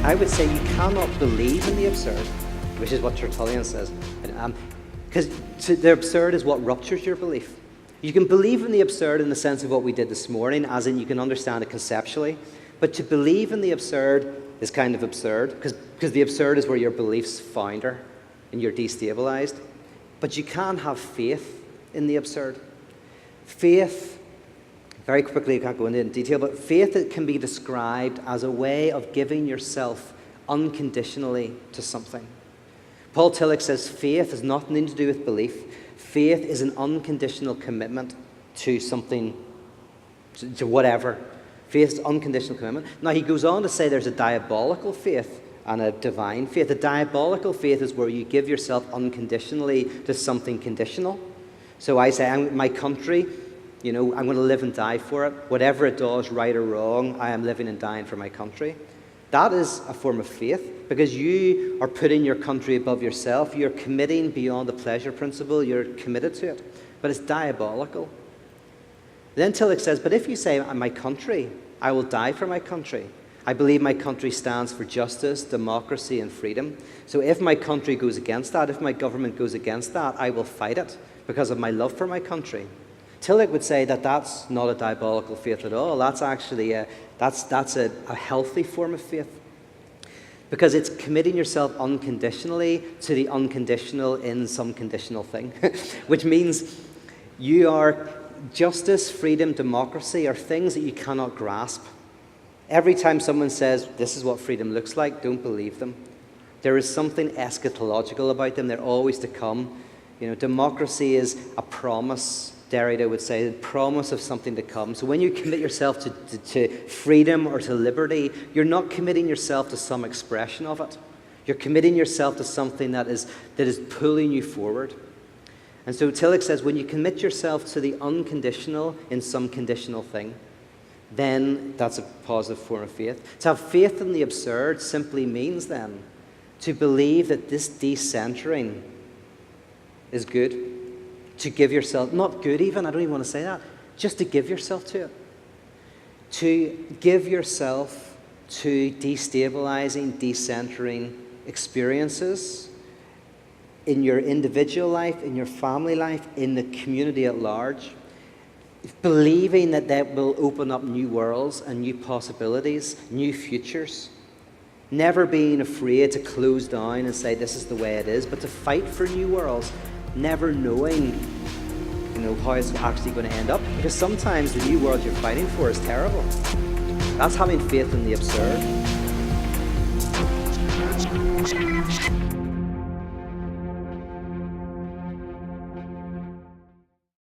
I would say you cannot believe in the absurd, which is what Tertullian says. Because the absurd is what ruptures your belief. You can believe in the absurd in the sense of what we did this morning, as in you can understand it conceptually. But to believe in the absurd is kind of absurd, because the absurd is where your beliefs founder and you're destabilized. But you can have faith in the absurd. Faith, very quickly, I can't go into it in detail, but faith can be described as a way of giving yourself unconditionally to something. Paul Tillich says faith has nothing to do with belief. Faith is an unconditional commitment to something, to whatever. Faith is unconditional commitment. Now, he goes on to say there's a diabolical faith and a divine faith. A diabolical faith is where you give yourself unconditionally to something conditional. So I say, my country, I'm going to live and die for it. Whatever it does, right or wrong, I am living and dying for my country. That is a form of faith, because you are putting your country above yourself. You're committing beyond the pleasure principle. You're committed to it. But it's diabolical. Then Tillich says, but if you say, my country, I will die for my country. I believe my country stands for justice, democracy, and freedom. So if my country goes against that, if my government goes against that, I will fight it because of my love for my country. Tillich would say that that's not a diabolical faith at all. That's actually a healthy form of faith, because it's committing yourself unconditionally to the unconditional in some conditional thing, which means you are justice, freedom, democracy are things that you cannot grasp. Every time someone says, this is what freedom looks like, don't believe them. There is something eschatological about them. They're always to come. Democracy is a promise. Derrida would say, the promise of something to come. So when you commit yourself to freedom or to liberty, you're not committing yourself to some expression of it. You're committing yourself to something that is pulling you forward. And so Tillich says, when you commit yourself to the unconditional in some conditional thing, then that's a positive form of faith. To have faith in the absurd simply means then to believe that this decentering is good. To give yourself, not good even, I don't even want to say that, just to give yourself to it. To give yourself to destabilizing, decentering experiences in your individual life, in your family life, in the community at large. Believing that will open up new worlds and new possibilities, new futures. Never being afraid to close down and say this is the way it is, but to fight for new worlds. Never knowing, how it's actually going to end up. Because sometimes the new world you're fighting for is terrible. That's having faith in the absurd.